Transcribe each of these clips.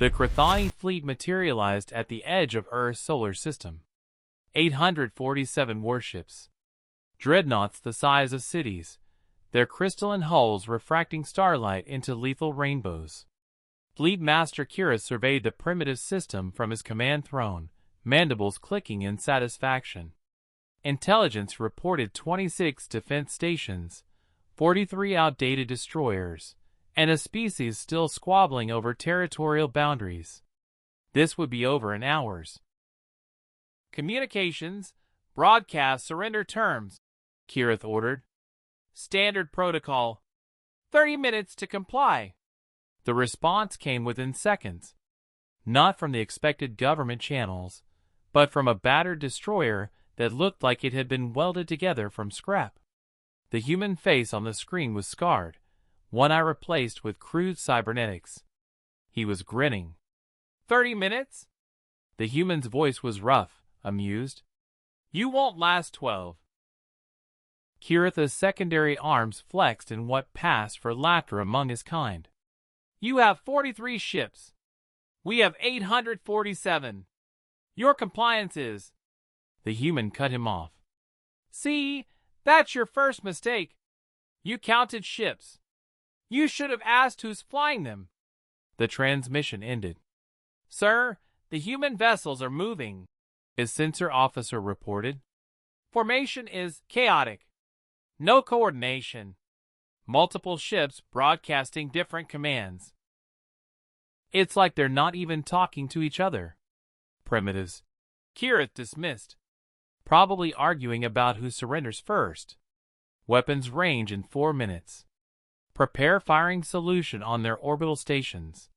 The Krythani fleet materialized at the edge of Earth's solar system. 847 warships. Dreadnoughts the size of cities, their crystalline hulls refracting starlight into lethal rainbows. Fleet Master Kira surveyed the primitive system from his command throne, mandibles clicking in satisfaction. Intelligence reported 26 defense stations, 43 outdated destroyers, and a species still squabbling over territorial boundaries. This would be over in hours. Communications, broadcast surrender terms, Kirith ordered. Standard protocol. 30 minutes to comply. The response came within seconds. Not from the expected government channels, but from a battered destroyer that looked like it had been welded together from scrap. The human face on the screen was scarred, one eye replaced with crude cybernetics. He was grinning. 30 minutes? The human's voice was rough, amused. You won't last 12. Kiritha's secondary arms flexed in what passed for laughter among his kind. You have 43 ships. We have 847. Your compliance is... The human cut him off. See, that's your first mistake. You counted ships. You should have asked who's flying them. The transmission ended. Sir, the human vessels are moving, his sensor officer reported. Formation is chaotic. No coordination. Multiple ships broadcasting different commands. It's like they're not even talking to each other. Primitives. Kirith dismissed. Probably arguing about who surrenders first. Weapons range in 4 minutes. Prepare firing solution on their orbital stations.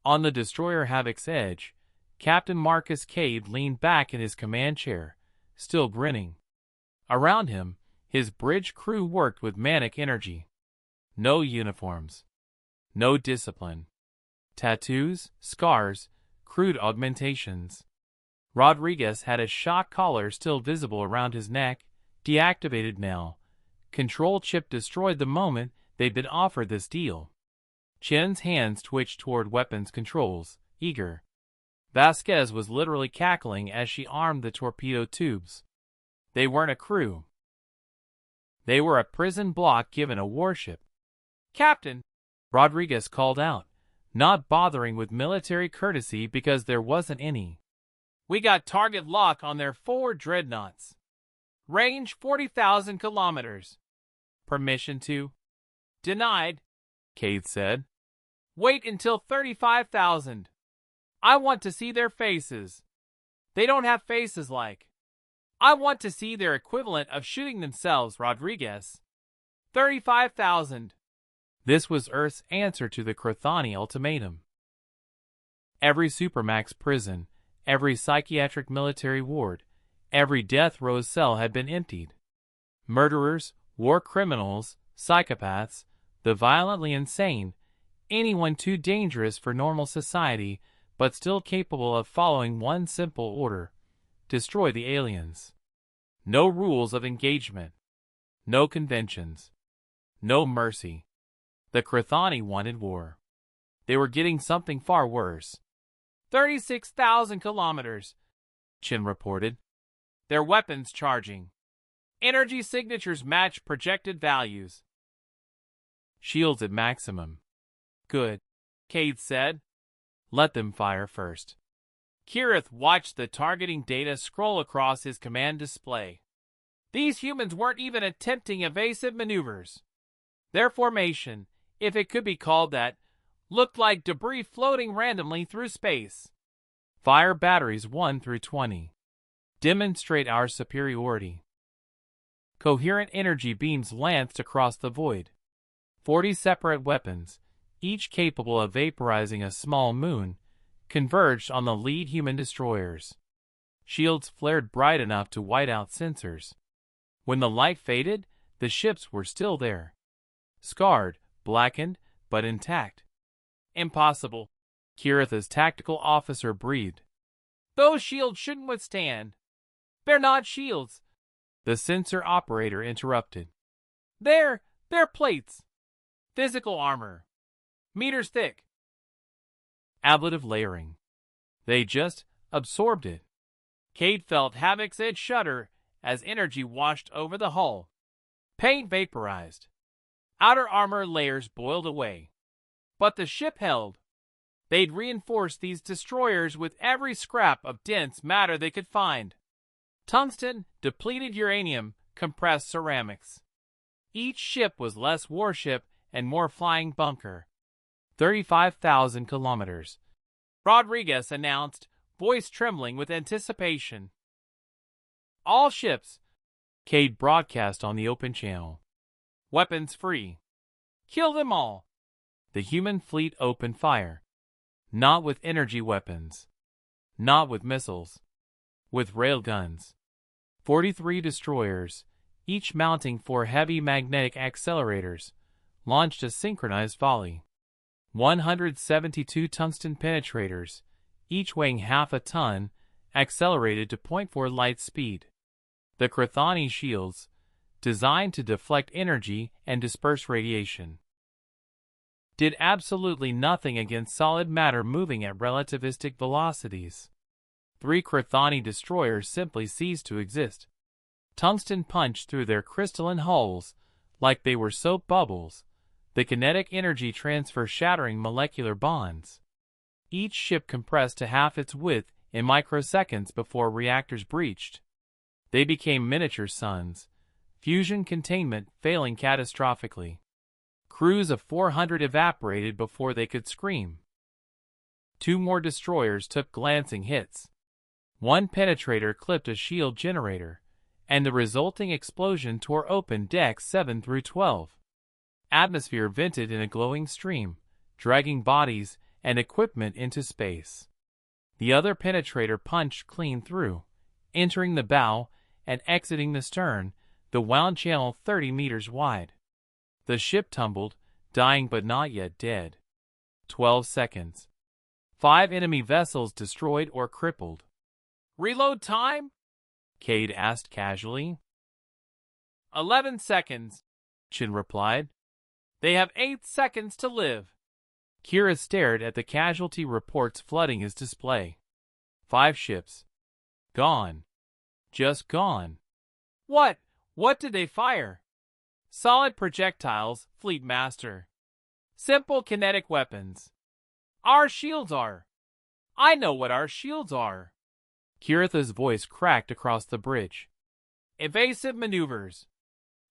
On the destroyer Havoc's edge, Captain Marcus Cade leaned back in his command chair, still grinning. Around him, his bridge crew worked with manic energy. No uniforms. No discipline. Tattoos, scars, crude augmentations. Rodriguez had a shock collar still visible around his neck, deactivated now. Control chip destroyed the moment they'd been offered this deal. Chen's hands twitched toward weapons controls, eager. Vasquez was literally cackling as she armed the torpedo tubes. They weren't a crew. They were a prison block given a warship. Captain, Rodriguez called out, not bothering with military courtesy because there wasn't any. We got target lock on their 4 dreadnoughts. Range 40,000 kilometers. Permission to? Denied, Cade said. Wait until 35,000. I want to see their faces. They don't have faces like. I want to see their equivalent of shooting themselves, Rodriguez. 35,000. This was Earth's answer to the Krythani ultimatum. Every Supermax prison, every psychiatric military ward, every death row cell had been emptied. Murderers, war criminals, psychopaths, the violently insane, anyone too dangerous for normal society but still capable of following one simple order: destroy the aliens. No rules of engagement. No conventions. No mercy. The Krythani wanted war. They were getting something far worse. 36,000 kilometers, Chen reported. Their weapons charging. Energy signatures match projected values. Shields at maximum. Good, Cade said. Let them fire first. Kirith watched the targeting data scroll across his command display. These humans weren't even attempting evasive maneuvers. Their formation, if it could be called that, looked like debris floating randomly through space. Fire batteries 1 through 20. Demonstrate our superiority. Coherent energy beams lanced across the void. 40 separate weapons, each capable of vaporizing a small moon, converged on the lead human destroyers. Shields flared bright enough to white out sensors. When the light faded, the ships were still there. Scarred, blackened, but intact. Impossible, Kiritha's tactical officer breathed. Those shields shouldn't withstand. They're not shields, the sensor operator interrupted. They're plates. Physical armor. Meters thick. Ablative layering. They just absorbed it. Cade felt Havoc's edge shudder as energy washed over the hull. Paint vaporized. Outer armor layers boiled away. But the ship held. They'd reinforced these destroyers with every scrap of dense matter they could find. Tungsten, depleted uranium, compressed ceramics. Each ship was less warship and more flying bunker. 35,000 kilometers. Rodriguez announced, voice trembling with anticipation. All ships. Cade broadcast on the open channel. Weapons free. Kill them all. The human fleet opened fire. Not with energy weapons. Not with missiles. With railguns. 43 destroyers, each mounting 4 heavy magnetic accelerators, launched a synchronized volley. 172 tungsten penetrators, each weighing half a ton, accelerated to 0.4 light speed. The Krythani shields, designed to deflect energy and disperse radiation, did absolutely nothing against solid matter moving at relativistic velocities. 3 Krythani destroyers simply ceased to exist. Tungsten punched through their crystalline hulls like they were soap bubbles, the kinetic energy transfer shattering molecular bonds. Each ship compressed to half its width in microseconds before reactors breached. They became miniature suns, fusion containment failing catastrophically. Crews of 400 evaporated before they could scream. 2 more destroyers took glancing hits. 1 penetrator clipped a shield generator, and the resulting explosion tore open decks 7 through 12. Atmosphere vented in a glowing stream, dragging bodies and equipment into space. The other penetrator punched clean through, entering the bow and exiting the stern, the wound channel 30 meters wide. The ship tumbled, dying but not yet dead. 12 seconds. 5 enemy vessels destroyed or crippled. Reload time? Cade asked casually. 11 seconds, Chin replied. They have 8 seconds to live. Kira stared at the casualty reports flooding his display. 5 ships. Gone. Just gone. What? What did they fire? Solid projectiles, Fleet Master. Simple kinetic weapons. Our shields are. I know what our shields are. Kiritha's voice cracked across the bridge. Evasive maneuvers.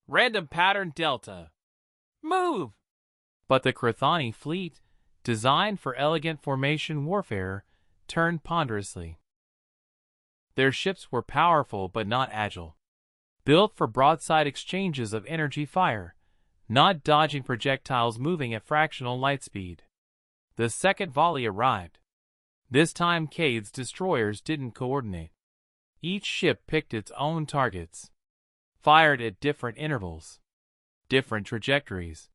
Random pattern delta. Move! But the Krythani fleet, designed for elegant formation warfare, turned ponderously. Their ships were powerful but not agile. Built for broadside exchanges of energy fire, not dodging projectiles moving at fractional light speed. The second volley arrived. This time Cade's destroyers didn't coordinate. Each ship picked its own targets. Fired at different intervals. Different trajectories.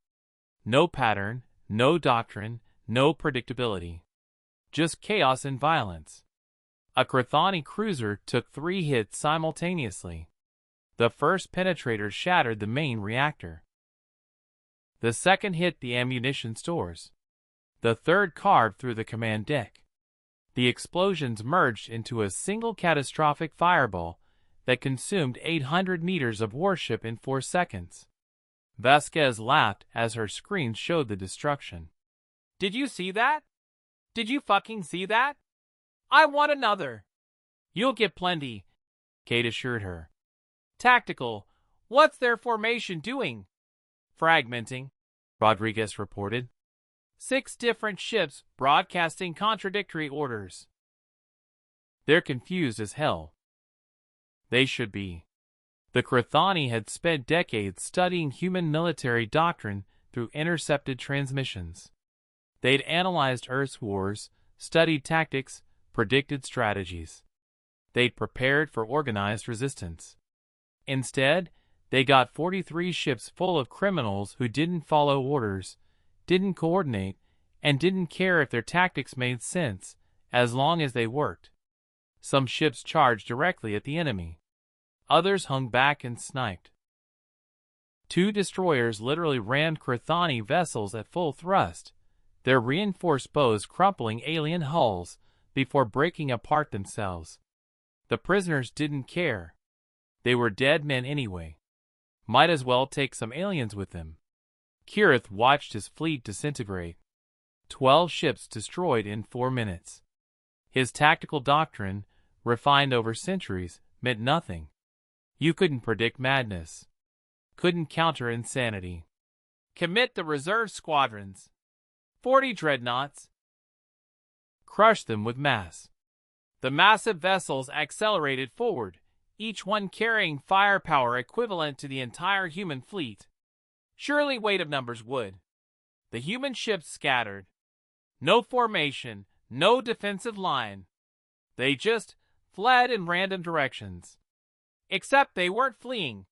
No pattern, no doctrine, no predictability. Just chaos and violence. A Krythani cruiser took 3 hits simultaneously. The first penetrator shattered the main reactor. The second hit the ammunition stores. The third carved through the command deck. The explosions merged into a single catastrophic fireball that consumed 800 meters of warship in 4 seconds. Vasquez laughed as her screen showed the destruction. Did you see that? Did you fucking see that? I want another. You'll get plenty, Kate assured her. Tactical. What's their formation doing? Fragmenting, Rodriguez reported. 6 different ships broadcasting contradictory orders. They're confused as hell. They should be. The Krythani had spent decades studying human military doctrine through intercepted transmissions. They'd analyzed Earth's wars, studied tactics, predicted strategies. They'd prepared for organized resistance. Instead, they got 43 ships full of criminals who didn't follow orders, didn't coordinate, and didn't care if their tactics made sense, as long as they worked. Some ships charged directly at the enemy. Others hung back and sniped. 2 destroyers literally rammed Krythani vessels at full thrust, their reinforced bows crumpling alien hulls before breaking apart themselves. The prisoners didn't care. They were dead men anyway. Might as well take some aliens with them. Kirith watched his fleet disintegrate. 12 ships destroyed in 4 minutes. His tactical doctrine, refined over centuries, meant nothing. You couldn't predict madness. Couldn't counter insanity. Commit the reserve squadrons. 40 dreadnoughts. Crush them with mass. The massive vessels accelerated forward, each one carrying firepower equivalent to the entire human fleet. Surely weight of numbers would. The human ships scattered. No formation, no defensive line. They just fled in random directions. Except they weren't fleeing.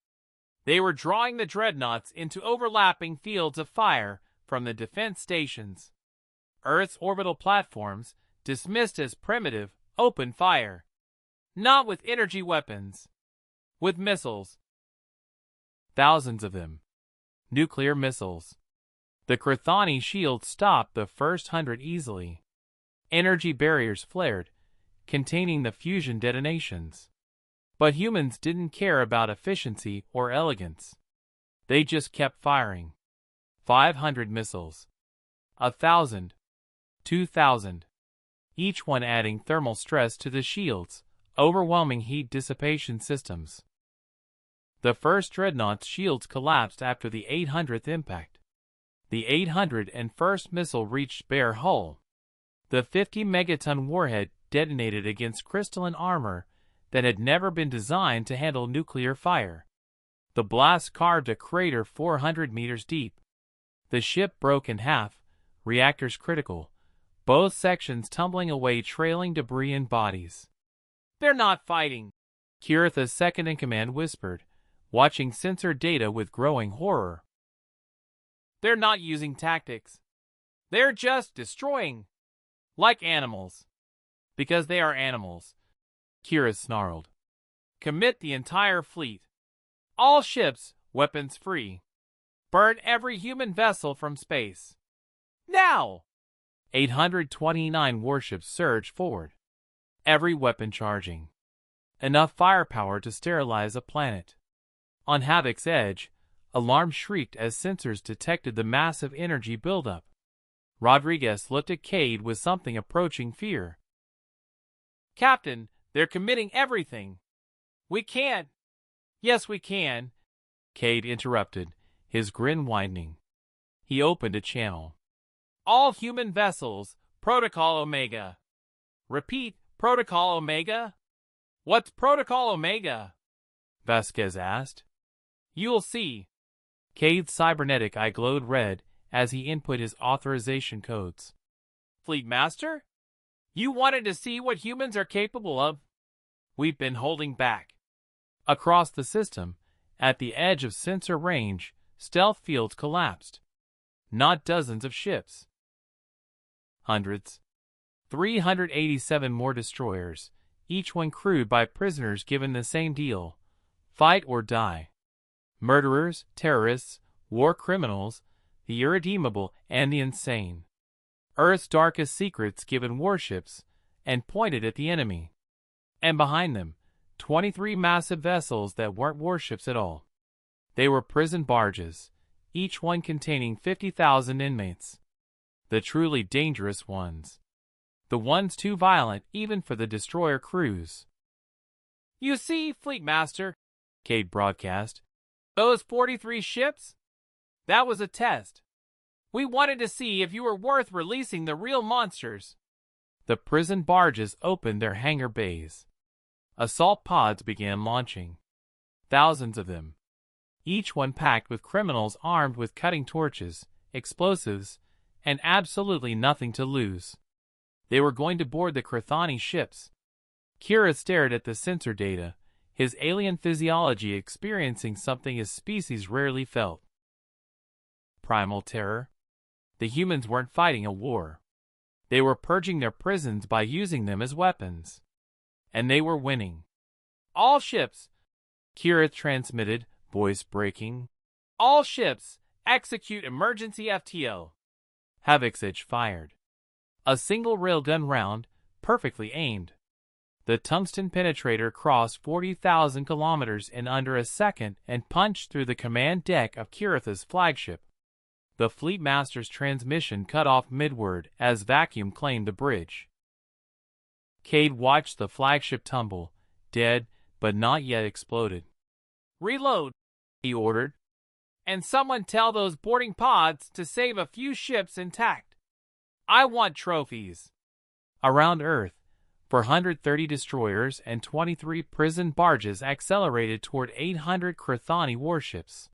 They were drawing the dreadnoughts into overlapping fields of fire from the defense stations. Earth's orbital platforms, dismissed as primitive, opened fire. Not with energy weapons. With missiles. Thousands of them. Nuclear missiles. The Krythani shield stopped the first 100 easily. Energy barriers flared, containing the fusion detonations. But humans didn't care about efficiency or elegance. They just kept firing. 500 missiles. 1,000. 2,000. Each one adding thermal stress to the shield's overwhelming heat dissipation systems. The first dreadnought's shields collapsed after the 800th impact. The 801st missile reached bare hull. The 50-megaton warhead detonated against crystalline armor that had never been designed to handle nuclear fire. The blast carved a crater 400 meters deep. The ship broke in half, reactors critical, both sections tumbling away, trailing debris and bodies. "They're not fighting," Kirith's second-in-command whispered, watching sensor data with growing horror. "They're not using tactics. They're just destroying. Like animals." "Because they are animals," Kirith snarled. "Commit the entire fleet. All ships, weapons free. Burn every human vessel from space. Now!" 829 warships surged forward. Every weapon charging. Enough firepower to sterilize a planet. On Havoc's edge, alarms shrieked as sensors detected the massive energy buildup. Rodriguez looked at Cade with something approaching fear. "Captain, they're committing everything. We can't." "Yes, we can," Cade interrupted, his grin widening. He opened a channel. "All human vessels, Protocol Omega." "Repeat, Protocol Omega?" "What's Protocol Omega?" Vasquez asked. "You'll see." Cade's cybernetic eye glowed red as he input his authorization codes. "Fleet Master? You wanted to see what humans are capable of? We've been holding back." Across the system, at the edge of sensor range, stealth fields collapsed. Not dozens of ships. Hundreds. 387 more destroyers, each one crewed by prisoners given the same deal: fight or die. Murderers, terrorists, war criminals, the irredeemable and the insane. Earth's darkest secrets given warships and pointed at the enemy. And behind them, 23 massive vessels that weren't warships at all. They were prison barges, each one containing 50,000 inmates. The truly dangerous ones. The ones too violent even for the destroyer crews. "You see, Fleet Master," Cade broadcast, "those 43 ships? That was a test. We wanted to see if you were worth releasing the real monsters." The prison barges opened their hangar bays. Assault pods began launching. Thousands of them. Each one packed with criminals armed with cutting torches, explosives, and absolutely nothing to lose. They were going to board the Krythani ships. Kira stared at the sensor data, his alien physiology experiencing something his species rarely felt. Primal terror. The humans weren't fighting a war. They were purging their prisons by using them as weapons. And they were winning. "All ships," Kira transmitted, voice breaking. "All ships, execute emergency FTO. Havixage fired. A single railgun round, perfectly aimed. The tungsten penetrator crossed 40,000 kilometers in under a second and punched through the command deck of Krythani's flagship. The Fleet Master's transmission cut off midward as vacuum claimed the bridge. Cade watched the flagship tumble, dead but not yet exploded. "Reload," he ordered. "And someone tell those boarding pods to save a few ships intact. I want trophies." Around Earth, 430 destroyers and 23 prison barges accelerated toward 800 Krythani warships.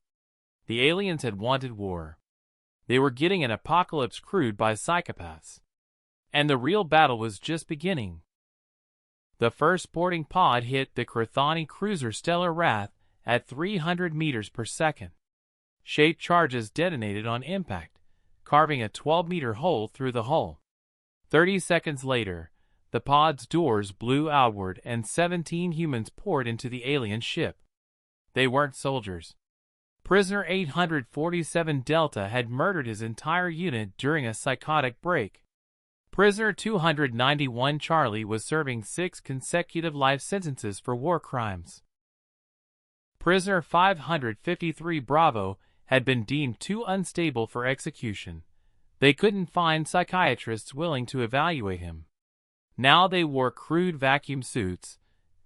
The aliens had wanted war. They were getting an apocalypse crewed by psychopaths. And the real battle was just beginning. The first boarding pod hit the Krythani cruiser Stellar Wrath at 300 meters per second. Shaped charges detonated on impact, carving a 12-meter hole through the hull. 30 seconds later, the pod's doors blew outward and 17 humans poured into the alien ship. They weren't soldiers. Prisoner 847 Delta had murdered his entire unit during a psychotic break. Prisoner 291 Charlie was serving 6 consecutive life sentences for war crimes. Prisoner 553 Bravo had been deemed too unstable for execution. They couldn't find psychiatrists willing to evaluate him. Now they wore crude vacuum suits,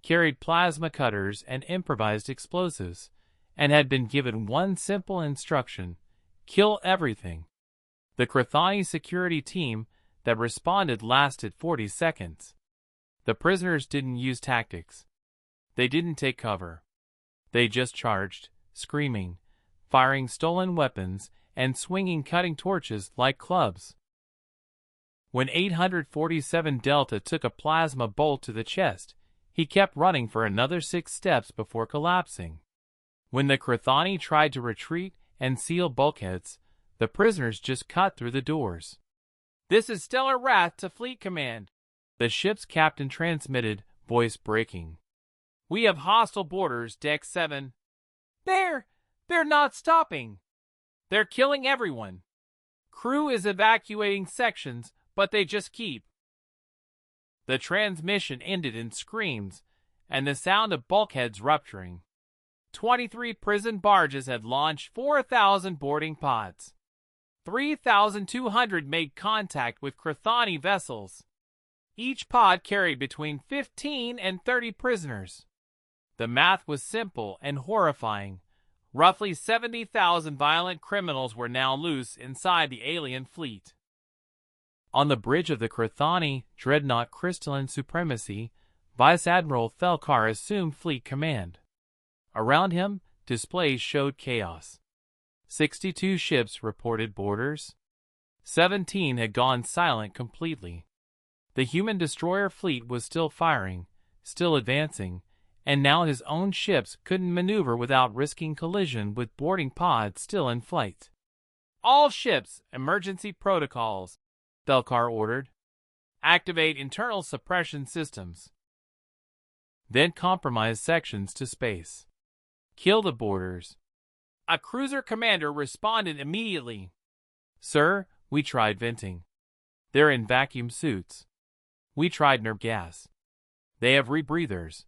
carried plasma cutters and improvised explosives, and had been given one simple instruction: kill everything. The Krythani security team that responded lasted 40 seconds. The prisoners didn't use tactics. They didn't take cover. They just charged, screaming, firing stolen weapons, and swinging cutting torches like clubs. When 847 Delta took a plasma bolt to the chest, he kept running for another 6 steps before collapsing. When the Krythani tried to retreat and seal bulkheads, the prisoners just cut through the doors. "This is Stellar Wrath to Fleet Command," the ship's captain transmitted, voice breaking. "We have hostile boarders, Deck 7. They're not stopping. They're killing everyone. Crew is evacuating sections, but they just keep." The transmission ended in screams and the sound of bulkheads rupturing. 23 prison barges had launched 4,000 boarding pods. 3,200 made contact with Krythani vessels. Each pod carried between 15 and 30 prisoners. The math was simple and horrifying. Roughly 70,000 violent criminals were now loose inside the alien fleet. On the bridge of the Krythani dreadnought Crystalline Supremacy, Vice Admiral Thelkar assumed fleet command. Around him, displays showed chaos. 62 ships reported boarders. 17 had gone silent completely. The human destroyer fleet was still firing, still advancing, and now his own ships couldn't maneuver without risking collision with boarding pods still in flight. "All ships, emergency protocols," Thelkar ordered. "Activate internal suppression systems. Then compromise sections to space. Kill the boarders." A cruiser commander responded immediately. "Sir, we tried venting. They're in vacuum suits. We tried nerve gas. They have rebreathers.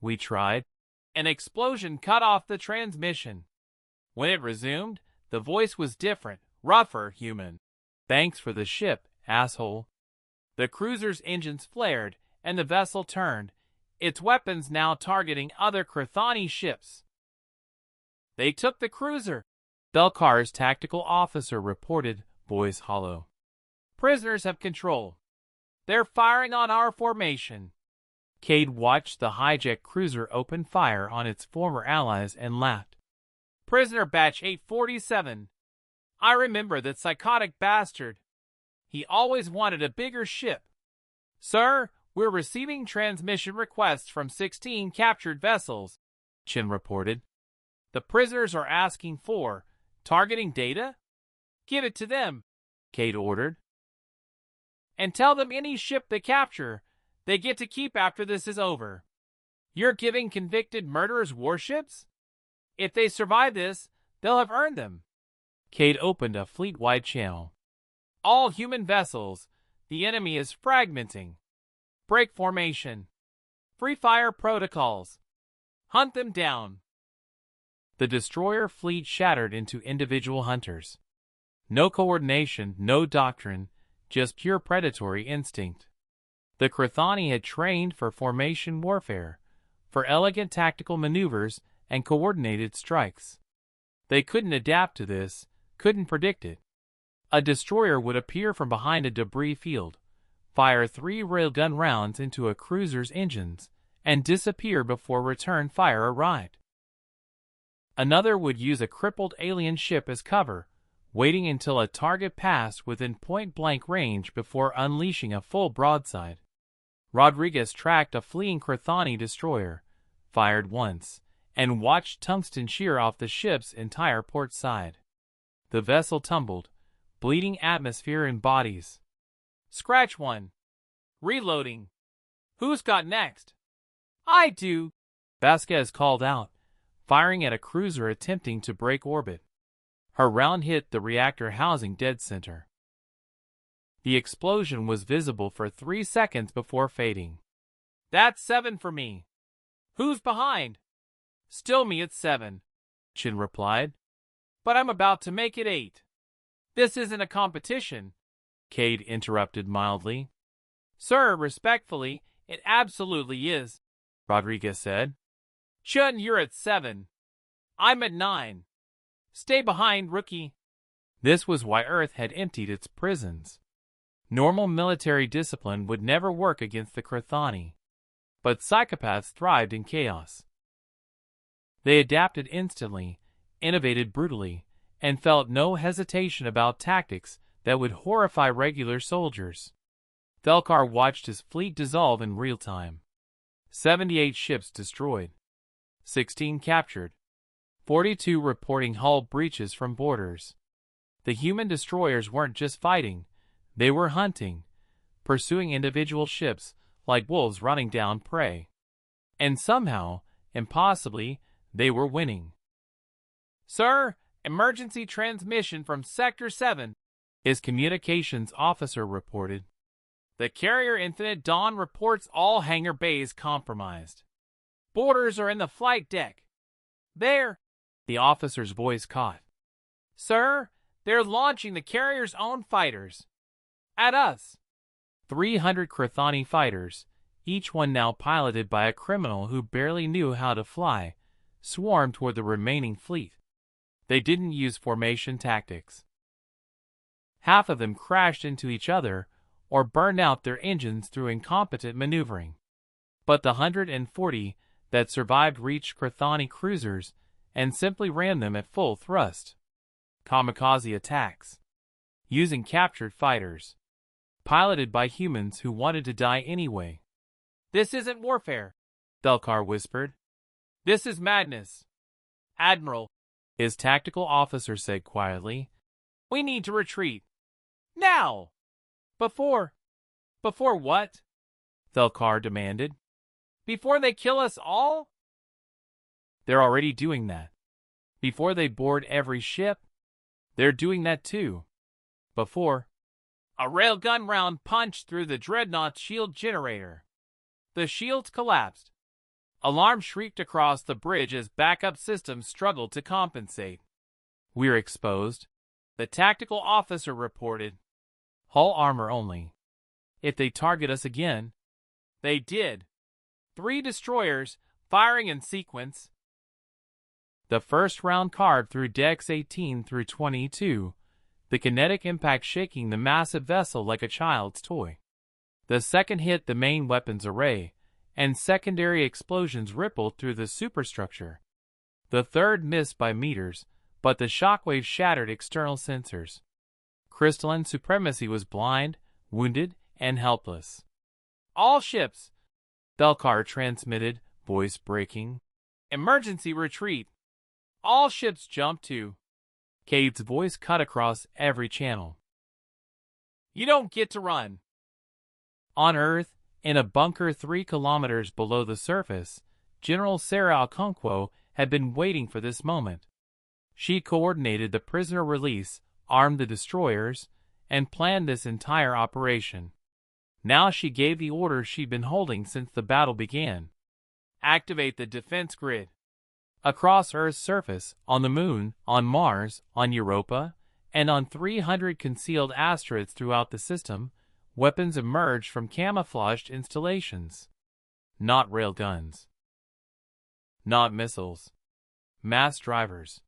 We tried." An explosion cut off the transmission. When it resumed, the voice was different, rougher, human. "Thanks for the ship, asshole." The cruiser's engines flared, and the vessel turned, its weapons now targeting other Krythani ships. "They took the cruiser," Thelkar's tactical officer reported, voice hollow. "Prisoners have control. They're firing on our formation." Cade watched the hijacked cruiser open fire on its former allies and laughed. "Prisoner batch 847. I remember that psychotic bastard. He always wanted a bigger ship." "Sir, we're receiving transmission requests from 16 captured vessels," Chin reported. "The prisoners are asking for targeting data? Give it to them," Cade ordered. "And tell them any ship they capture, they get to keep after this is over. You're giving convicted murderers warships? If they survive this, they'll have earned them." Cade opened a fleet-wide channel. All human vessels. The enemy is fragmenting. Break formation. Free fire protocols. Hunt them down. The destroyer fleet shattered into individual hunters. No coordination, no doctrine, just pure predatory instinct. The Krythani had trained for formation warfare, for elegant tactical maneuvers and coordinated strikes. They couldn't adapt to this, couldn't predict it. A destroyer would appear from behind a debris field, fire 3 railgun rounds into a cruiser's engines, and disappear before return fire arrived. Another would use a crippled alien ship as cover, waiting until a target passed within point-blank range before unleashing a full broadside. Rodriguez tracked a fleeing Krythani destroyer, fired once, and watched tungsten shear off the ship's entire port side. The vessel tumbled, bleeding atmosphere and bodies. Scratch one. Reloading. Who's got next? I do, Vasquez called out, firing at a cruiser attempting to break orbit. Her round hit the reactor housing dead center. The explosion was visible for 3 seconds before fading. That's 7 for me. Who's behind? Still me at 7, Chin replied. But I'm about to make it 8. This isn't a competition, Cade interrupted mildly. Sir, respectfully, it absolutely is, Rodriguez said. Chun, you're at 7. I'm at 9. Stay behind, rookie. This was why Earth had emptied its prisons. Normal military discipline would never work against the Krythani. But psychopaths thrived in chaos. They adapted instantly, innovated brutally, and felt no hesitation about tactics that would horrify regular soldiers. Thelkar watched his fleet dissolve in real time. 78 ships destroyed. 16 captured. 42 reporting hull breaches from boarders. The human destroyers weren't just fighting, they were hunting, pursuing individual ships like wolves running down prey. And somehow, impossibly, they were winning. Sir, emergency transmission from Sector 7, his communications officer reported. The carrier Infinite Dawn reports all hangar bays compromised. Boarders are in the flight deck. There, the officer's voice caught. Sir, they're launching the carrier's own fighters. At us. 300 Krythani fighters, each one now piloted by a criminal who barely knew how to fly, swarmed toward the remaining fleet. They didn't use formation tactics. Half of them crashed into each other or burned out their engines through incompetent maneuvering. But the 140 that survived reached Krythani cruisers and simply ran them at full thrust. Kamikaze attacks. Using captured fighters. Piloted by humans who wanted to die anyway. This isn't warfare, Thelkar whispered. This is madness. Admiral, his tactical officer said quietly, we need to retreat. Now! Before what? Thelkar demanded. Before they kill us all? They're already doing that. Before they board every ship, they're doing that too. Before, a railgun round punched through the dreadnought's shield generator. The shields collapsed. Alarm shrieked across the bridge as backup systems struggled to compensate. We're exposed, the tactical officer reported. Hull armor only. If they target us again, they did. 3 destroyers, firing in sequence. The first round carved through decks 18 through 22, the kinetic impact shaking the massive vessel like a child's toy. The second hit the main weapons array, and secondary explosions rippled through the superstructure. The third missed by meters, but the shockwave shattered external sensors. Crystalline supremacy was blind, wounded, and helpless. All ships, Thelkar transmitted, voice breaking. Emergency retreat. All ships jump to. Cade's voice cut across every channel. You don't get to run. On Earth, in a bunker 3 kilometers below the surface, General Sarah Okonkwo had been waiting for this moment. She coordinated the prisoner release, armed the destroyers, and planned this entire operation. Now she gave the order she'd been holding since the battle began. Activate the defense grid. Across Earth's surface, on the Moon, on Mars, on Europa, and on 300 concealed asteroids throughout the system, weapons emerged from camouflaged installations. Not railguns. Not missiles. Mass drivers.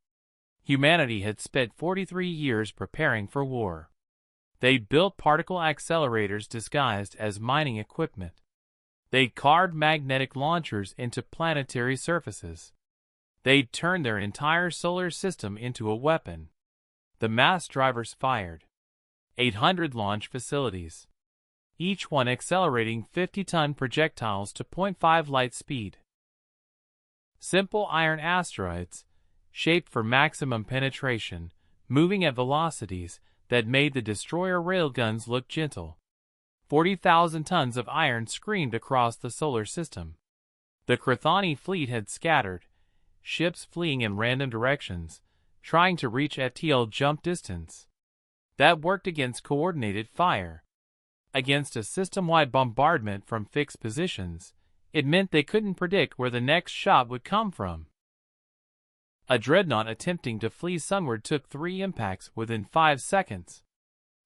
Humanity had spent 43 years preparing for war. They'd built particle accelerators disguised as mining equipment. They'd carved magnetic launchers into planetary surfaces. They'd turned their entire solar system into a weapon. The mass drivers fired 800 launch facilities, each one accelerating 50-ton projectiles to 0.5 light speed. Simple iron asteroids, shaped for maximum penetration, moving at velocities that made the destroyer railguns look gentle. 40,000 tons of iron screamed across the solar system. The Krythani fleet had scattered, ships fleeing in random directions, trying to reach FTL jump distance. That worked against coordinated fire. Against a system-wide bombardment from fixed positions, it meant they couldn't predict where the next shot would come from. A dreadnought attempting to flee sunward took 3 impacts within 5 seconds.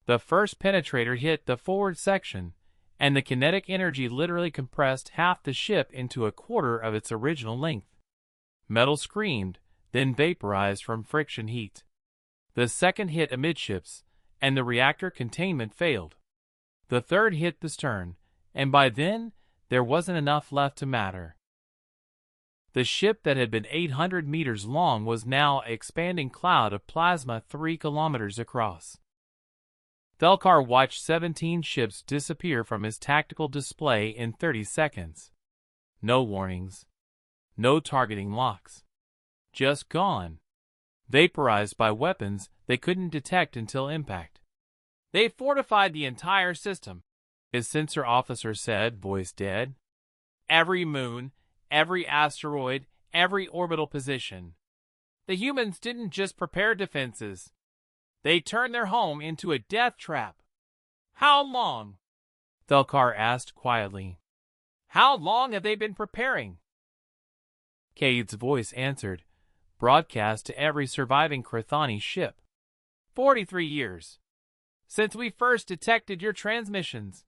The first penetrator hit the forward section, and the kinetic energy literally compressed half the ship into a quarter of its original length. Metal screamed, then vaporized from friction heat. The second hit amidships, and the reactor containment failed. The third hit the stern, and by then, there wasn't enough left to matter. The ship that had been 800 meters long was now an expanding cloud of plasma 3 kilometers across. Thelkar watched 17 ships disappear from his tactical display in 30 seconds. No warnings. No targeting locks. Just gone. Vaporized by weapons they couldn't detect until impact. They fortified the entire system, his sensor officer said, voice dead. Every moon, every asteroid, every orbital position. The humans didn't just prepare defenses. They turned their home into a death trap. How long? Thelkar asked quietly. How long have they been preparing? Cade's voice answered, broadcast to every surviving Krythani ship. 43 years. Since we first detected your transmissions.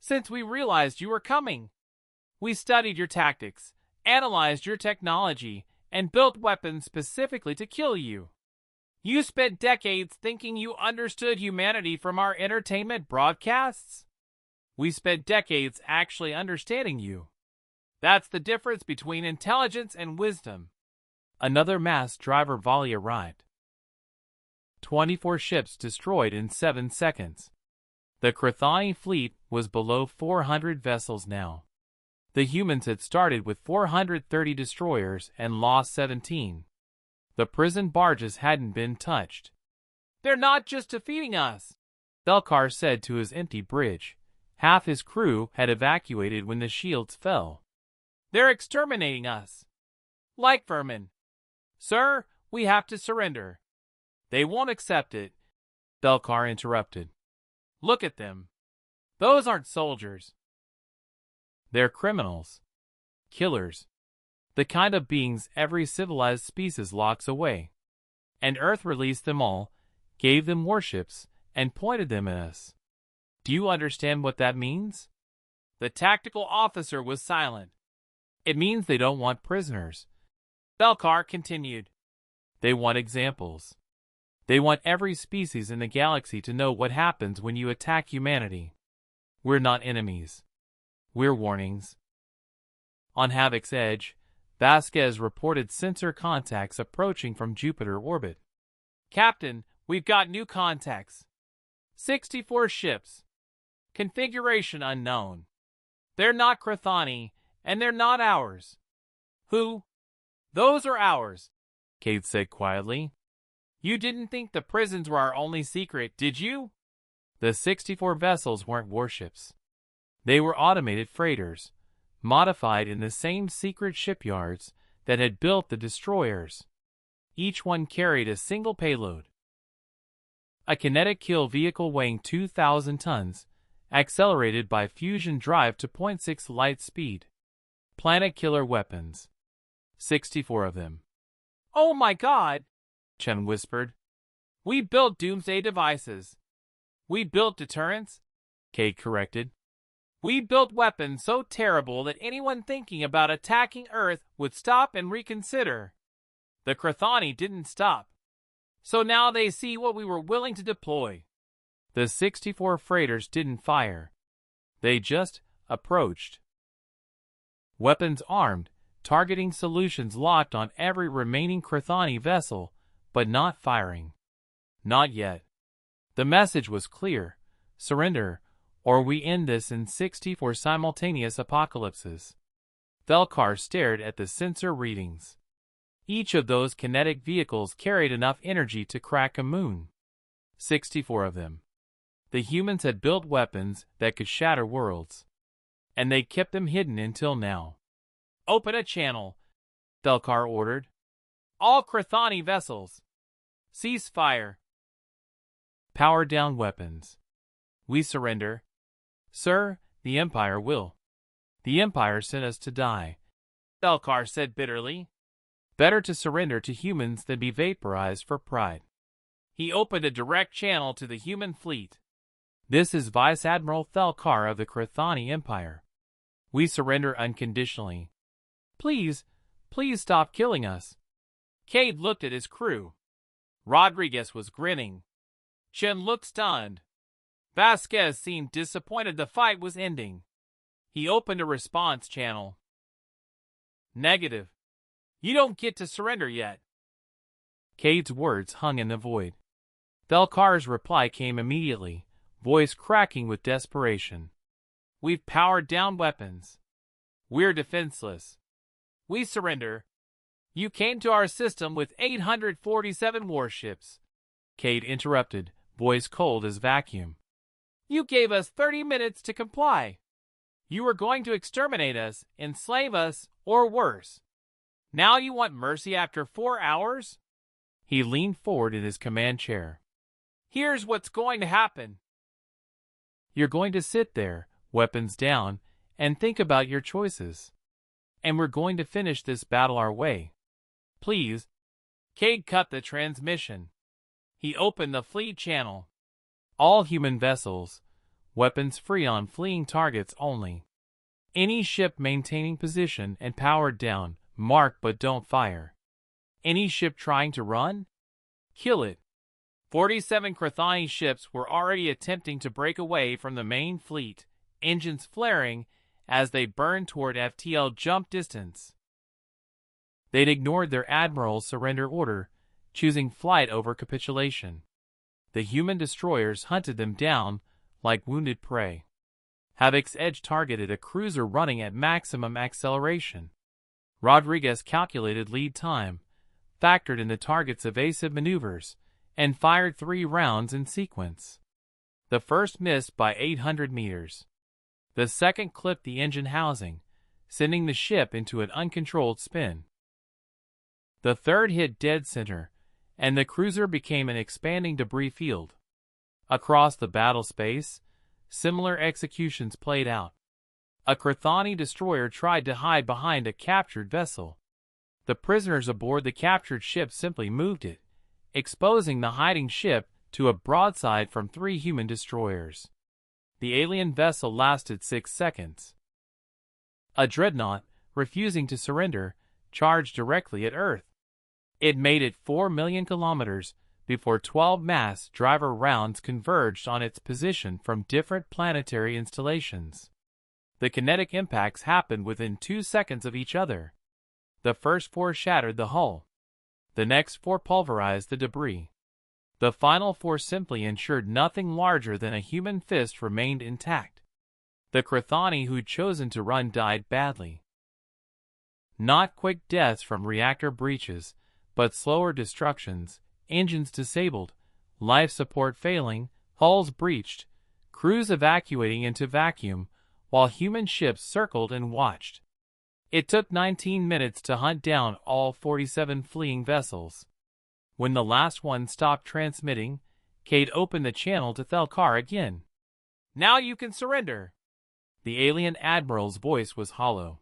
Since we realized you were coming. We studied your tactics, analyzed your technology, and built weapons specifically to kill you. You spent decades thinking you understood humanity from our entertainment broadcasts? We spent decades actually understanding you. That's the difference between intelligence and wisdom. Another mass driver volley arrived. 24 ships destroyed in 7 seconds. The Krythani fleet was below 400 vessels now. The humans had started with 430 destroyers and lost 17. The prison barges hadn't been touched. They're not just defeating us, Thelkar said to his empty bridge. Half his crew had evacuated when the shields fell. They're exterminating us. Like vermin. Sir, we have to surrender. They won't accept it, Thelkar interrupted. Look at them. Those aren't soldiers. They're criminals. Killers. The kind of beings every civilized species locks away. And Earth released them all, gave them warships, and pointed them at us. Do you understand what that means? The tactical officer was silent. It means they don't want prisoners. Thelkar continued. They want examples. They want every species in the galaxy to know what happens when you attack humanity. We're not enemies. We're warnings. On Havoc's edge, Vasquez reported sensor contacts approaching from Jupiter orbit. Captain, we've got new contacts. 64 ships. Configuration unknown. They're not Krythani, and they're not ours. Who? Those are ours, Cade said quietly. You didn't think the prisons were our only secret, did you? The 64 vessels weren't warships. They were automated freighters, modified in the same secret shipyards that had built the destroyers. Each one carried a single payload. A kinetic kill vehicle weighing 2,000 tons, accelerated by fusion drive to 0.6 light speed. Planet killer weapons. 64 of them. "Oh my god," Chen whispered. "We built doomsday devices." "We built deterrents," Cade corrected. "We built weapons so terrible that anyone thinking about attacking Earth would stop and reconsider." The Krythani didn't stop. So now they see what we were willing to deploy. The 64 freighters didn't fire. They just approached. Weapons armed, targeting solutions locked on every remaining Krythani vessel, but not firing. Not yet. The message was clear: surrender, or we end this in 64 simultaneous apocalypses. Thelkar stared at the sensor readings. Each of those kinetic vehicles carried enough energy to crack a moon. 64 of them. The humans had built weapons that could shatter worlds. And they kept them hidden until now. "Open a channel," Thelkar ordered. "All Krythani vessels. Cease fire. Power down weapons. We surrender." "Sir, the Empire will." "The Empire sent us to die," Thelkar said bitterly. "Better to surrender to humans than be vaporized for pride." He opened a direct channel to the human fleet. "This is Vice Admiral Thelkar of the Krythani Empire. We surrender unconditionally. Please, please stop killing us." Cade looked at his crew. Rodriguez was grinning. Chen looked stunned. Vasquez seemed disappointed the fight was ending. He opened a response channel. "Negative. You don't get to surrender yet." Cade's words hung in the void. Thelkar's reply came immediately, voice cracking with desperation. "We've powered down weapons. We're defenseless. We surrender. You came to our system with 847 warships." Cade interrupted, voice cold as vacuum. "You gave us 30 minutes to comply. You were going to exterminate us, enslave us, or worse. Now you want mercy after 4 hours?" He leaned forward in his command chair. "Here's what's going to happen. You're going to sit there, weapons down, and think about your choices. And we're going to finish this battle our way. Please." Cade cut the transmission. He opened the fleet channel. "All human vessels, weapons free on fleeing targets only. Any ship maintaining position and powered down, mark but don't fire. Any ship trying to run? Kill it." 47 Krythani ships were already attempting to break away from the main fleet, engines flaring as they burned toward FTL jump distance. They'd ignored their admiral's surrender order, choosing flight over capitulation. The human destroyers hunted them down like wounded prey. Havoc's edge targeted a cruiser running at maximum acceleration. Rodriguez calculated lead time, factored in the target's evasive maneuvers, and fired 3 rounds in sequence. The first missed by 800 meters. The second clipped the engine housing, sending the ship into an uncontrolled spin. The third hit dead center, and the cruiser became an expanding debris field. Across the battle space, similar executions played out. A Krythani destroyer tried to hide behind a captured vessel. The prisoners aboard the captured ship simply moved it, exposing the hiding ship to a broadside from 3 human destroyers. The alien vessel lasted 6 seconds. A dreadnought, refusing to surrender, charged directly at Earth. It made it 4 million kilometers before 12 mass driver rounds converged on its position from different planetary installations. The kinetic impacts happened within 2 seconds of each other. The first 4 shattered the hull. The next 4 pulverized the debris. The final 4 simply ensured nothing larger than a human fist remained intact. The Krythani who'd chosen to run died badly. Not quick deaths from reactor breaches, but slower destructions, engines disabled, life support failing, hulls breached, crews evacuating into vacuum, while human ships circled and watched. It took 19 minutes to hunt down all 47 fleeing vessels. When the last one stopped transmitting, Cade opened the channel to Thelkar again. "Now you can surrender." The alien admiral's voice was hollow.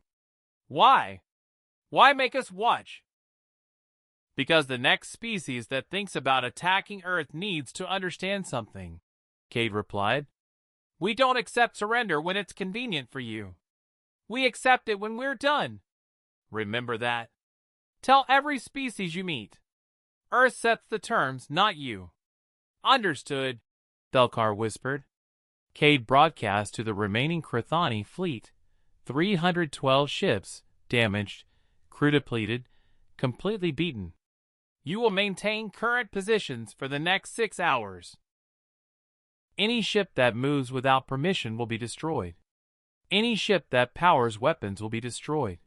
"Why? Why make us watch?" "Because the next species that thinks about attacking Earth needs to understand something," Cade replied. "We don't accept surrender when it's convenient for you. We accept it when we're done. Remember that. Tell every species you meet. Earth sets the terms, not you." "Understood," Thelkar whispered. Cade broadcast to the remaining Krythani fleet. 312 ships, damaged, crew depleted, completely beaten. "You will maintain current positions for the next 6 hours. Any ship that moves without permission will be destroyed. Any ship that powers weapons will be destroyed.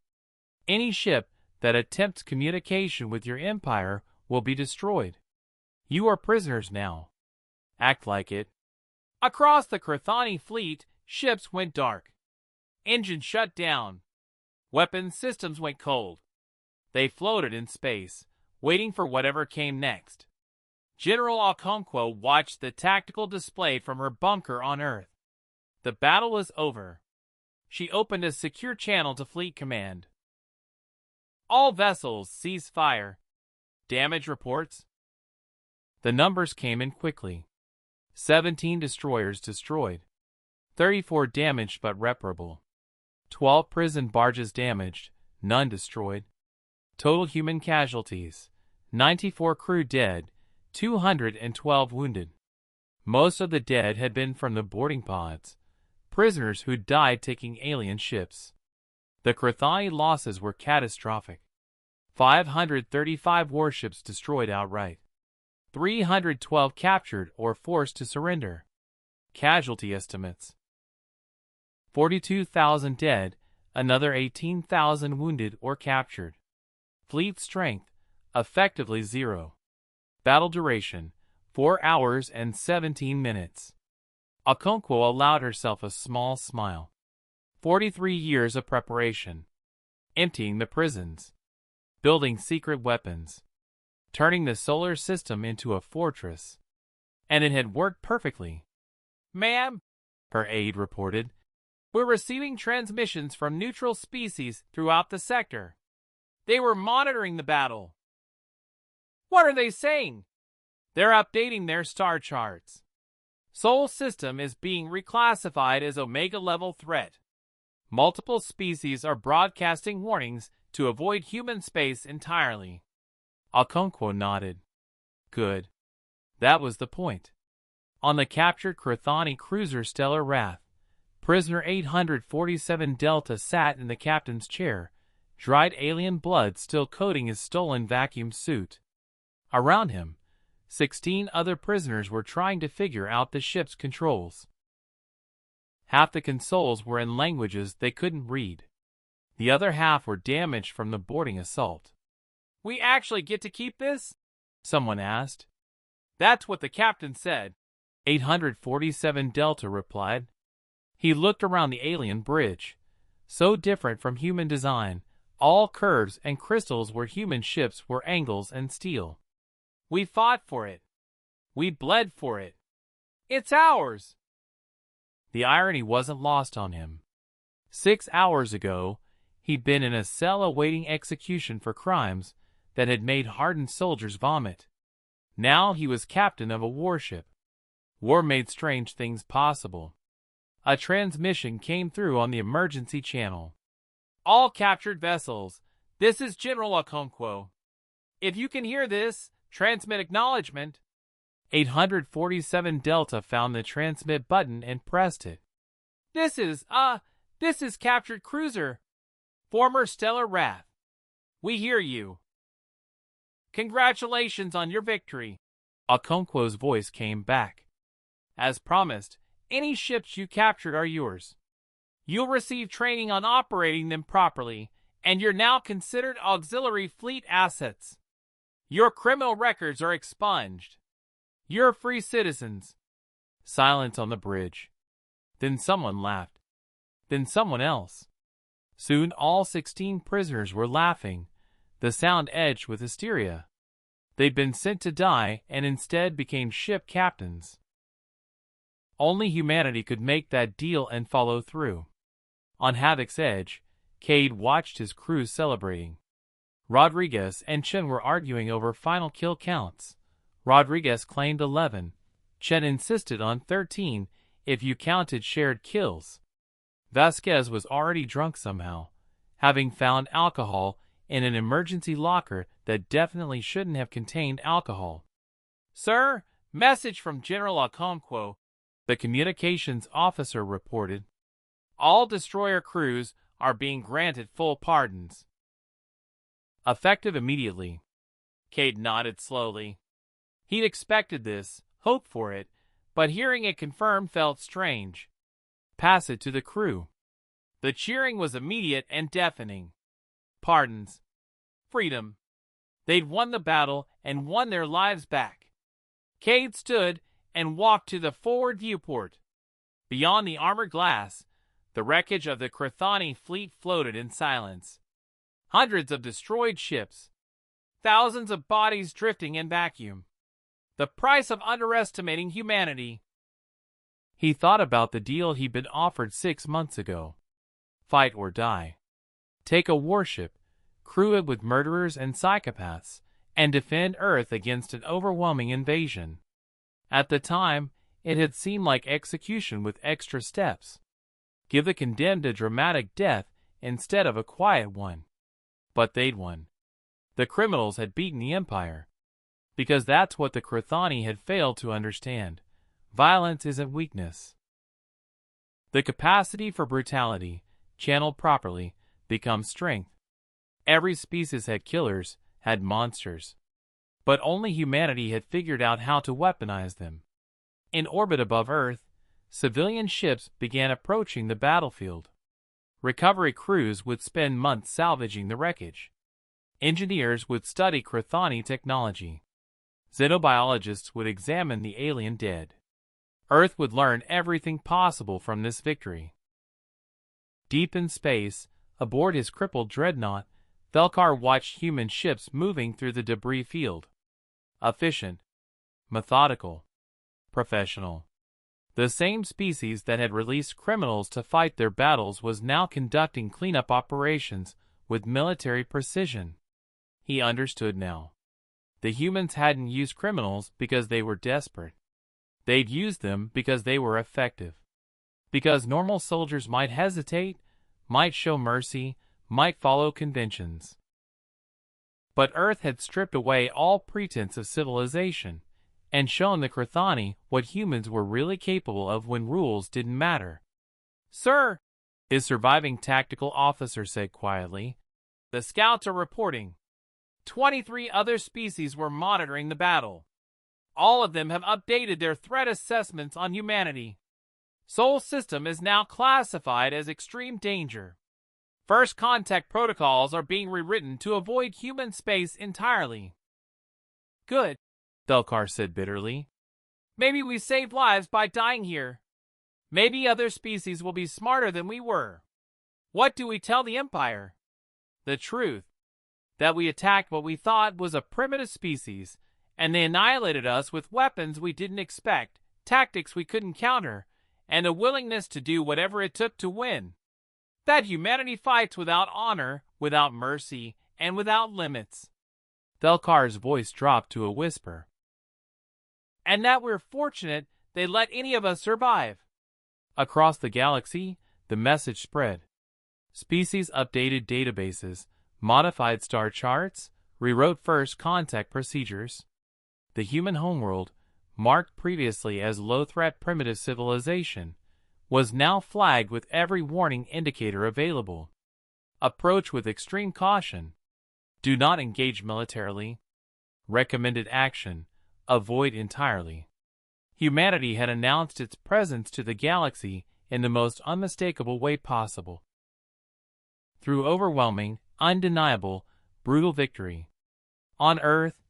Any ship that attempts communication with your empire will be destroyed. You are prisoners now. Act like it." Across the Krythani fleet, ships went dark. Engines shut down. Weapons systems went cold. They floated in space, waiting for whatever came next. General Okonkwo watched the tactical display from her bunker on Earth. The battle was over. She opened a secure channel to Fleet Command. "All vessels cease fire. Damage reports." The numbers came in quickly. 17 destroyers destroyed. 34 damaged but reparable. 12 prison barges damaged, none destroyed. Total human casualties: 94 crew dead, 212 wounded. Most of the dead had been from the boarding pods, prisoners who died taking alien ships. The Krythani losses were catastrophic. 535 warships destroyed outright. 312 captured or forced to surrender. Casualty estimates: 42,000 dead, another 18,000 wounded or captured. Fleet strength, effectively 0. Battle duration, 4 hours and 17 minutes. Okonkwo allowed herself a small smile. 43 years of preparation. Emptying the prisons. Building secret weapons. Turning the solar system into a fortress. And it had worked perfectly. "Ma'am," her aide reported, "we're receiving transmissions from neutral species throughout the sector. They were monitoring the battle." "What are they saying?" "They're updating their star charts. Sol system is being reclassified as Omega-level threat. Multiple species are broadcasting warnings to avoid human space entirely." Okonkwo nodded. Good. That was the point. On the captured Krythani cruiser Stellar Wrath, prisoner 847 Delta sat in the captain's chair, dried alien blood still coating his stolen vacuum suit. Around him, 16 other prisoners were trying to figure out the ship's controls. Half the consoles were in languages they couldn't read. The other half were damaged from the boarding assault. "We actually get to keep this?" someone asked. "That's what the captain said," 847 Delta replied. He looked around the alien bridge. So different from human design, all curves and crystals where human ships were angles and steel. "We fought for it. We bled for it. It's ours." The irony wasn't lost on him. 6 hours ago, he'd been in a cell awaiting execution for crimes that had made hardened soldiers vomit. Now he was captain of a warship. War made strange things possible. A transmission came through on the emergency channel. "All captured vessels, this is General Okonkwo. If you can hear this, transmit acknowledgement." 847 Delta found the transmit button and pressed it. This is captured cruiser. Former Stellar Wrath. We hear you. Congratulations on your victory." Okonkwo's voice came back. "As promised, any ships you captured are yours. You'll receive training on operating them properly, and you're now considered auxiliary fleet assets. Your criminal records are expunged. You're free citizens." Silence on the bridge. Then someone laughed. Then someone else. Soon all 16 prisoners were laughing, the sound edged with hysteria. They'd been sent to die and instead became ship captains. Only humanity could make that deal and follow through. On Havoc's edge, Cade watched his crew celebrating. Rodriguez and Chen were arguing over final kill counts. Rodriguez claimed 11. Chen insisted on 13 if you counted shared kills. Vasquez was already drunk somehow, having found alcohol in an emergency locker that definitely shouldn't have contained alcohol. "Sir, message from General Okonkwo," the communications officer reported. "All destroyer crews are being granted full pardons." Effective immediately. Cade nodded slowly. He'd expected this, hoped for it, but hearing it confirmed felt strange. Pass it to the crew. The cheering was immediate and deafening. Pardons. Freedom. They'd won the battle and won their lives back. Cade stood and walked to the forward viewport. Beyond the armored glass, the wreckage of the Krythani fleet floated in silence. Hundreds of destroyed ships. Thousands of bodies drifting in vacuum. The price of underestimating humanity. He thought about the deal he'd been offered 6 months ago. Fight or die. Take a warship, crew it with murderers and psychopaths, and defend Earth against an overwhelming invasion. At the time, it had seemed like execution with extra steps. Give the condemned a dramatic death instead of a quiet one. But they'd won. The criminals had beaten the Empire. Because that's what the Krythani had failed to understand. Violence isn't weakness. The capacity for brutality, channeled properly, becomes strength. Every species had killers, had monsters. But only humanity had figured out how to weaponize them. In orbit above Earth, civilian ships began approaching the battlefield. Recovery crews would spend months salvaging the wreckage. Engineers would study Krythani technology. Xenobiologists would examine the alien dead. Earth would learn everything possible from this victory. Deep in space, aboard his crippled dreadnought, Thelkar watched human ships moving through the debris field. Efficient, methodical, professional. The same species that had released criminals to fight their battles was now conducting cleanup operations with military precision. He understood now. The humans hadn't used criminals because they were desperate. They'd used them because they were effective. Because normal soldiers might hesitate, might show mercy, might follow conventions. But Earth had stripped away all pretense of civilization and shown the Krythani what humans were really capable of when rules didn't matter. "Sir," his surviving tactical officer said quietly, "the scouts are reporting. 23 other species were monitoring the battle. All of them have updated their threat assessments on humanity. Sol system is now classified as extreme danger. First contact protocols are being rewritten to avoid human space entirely." "Good," Thelkar said bitterly. "Maybe we saved lives by dying here. Maybe other species will be smarter than we were. What do we tell the Empire? The truth. That we attacked what we thought was a primitive species, and they annihilated us with weapons we didn't expect, tactics we couldn't counter, and a willingness to do whatever it took to win. That humanity fights without honor, without mercy, and without limits." Thelkar's voice dropped to a whisper. "And that we're fortunate they let any of us survive." Across the galaxy, the message spread. Species updated databases, modified star charts, rewrote first contact procedures. The human homeworld, marked previously as low-threat primitive civilization, was now flagged with every warning indicator available. Approach with extreme caution. Do not engage militarily. Recommended action. Avoid entirely. Humanity had announced its presence to the galaxy in the most unmistakable way possible. Through overwhelming, undeniable, brutal victory. On Earth,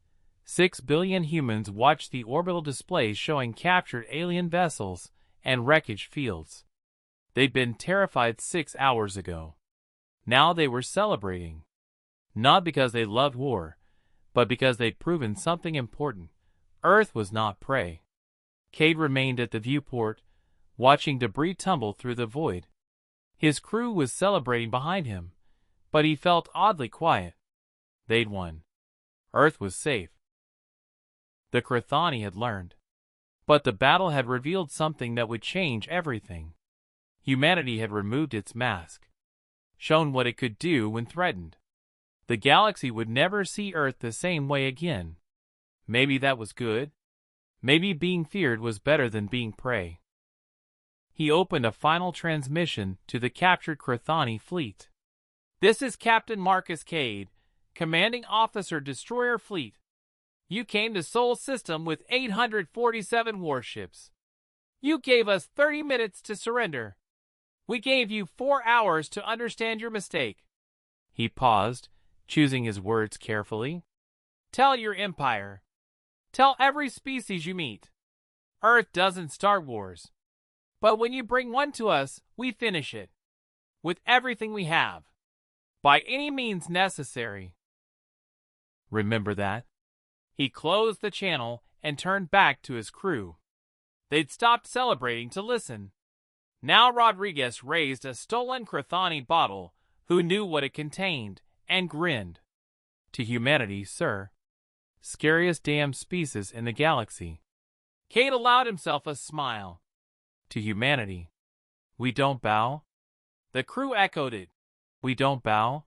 6 billion humans watched the orbital displays showing captured alien vessels and wreckage fields. They'd been terrified 6 hours ago. Now they were celebrating. Not because they loved war, but because they'd proven something important. Earth was not prey. Cade remained at the viewport, watching debris tumble through the void. His crew was celebrating behind him, but he felt oddly quiet. They'd won. Earth was safe. The Krythani had learned. But the battle had revealed something that would change everything. Humanity had removed its mask, shown what it could do when threatened. The galaxy would never see Earth the same way again. Maybe that was good. Maybe being feared was better than being prey. He opened a final transmission to the captured Krythani fleet. "This is Captain Marcus Cade, Commanding Officer Destroyer Fleet. You came to Sol System with 847 warships. You gave us 30 minutes to surrender. We gave you 4 hours to understand your mistake." He paused, choosing his words carefully. "Tell your empire. Tell every species you meet. Earth doesn't start wars. But when you bring one to us, we finish it. With everything we have. By any means necessary. Remember that?" He closed the channel and turned back to his crew. They'd stopped celebrating to listen. Now Rodriguez raised a stolen Krythani bottle, who knew what it contained, and grinned. "To humanity, sir. Scariest damn species in the galaxy." Cade allowed himself a smile. "To humanity. We don't bow?" The crew echoed it. "We don't bow?"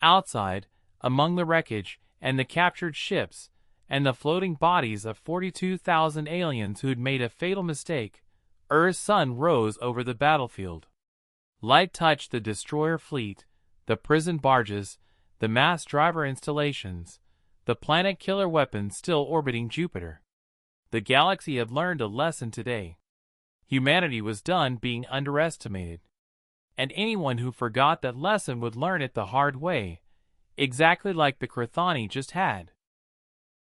Outside, among the wreckage and the captured ships, and the floating bodies of 42,000 aliens who'd made a fatal mistake, Earth's sun rose over the battlefield. Light touched the destroyer fleet, the prison barges, the mass driver installations, the planet killer weapons still orbiting Jupiter. The galaxy had learned a lesson today. Humanity was done being underestimated. And anyone who forgot that lesson would learn it the hard way, exactly like the Krythani just had.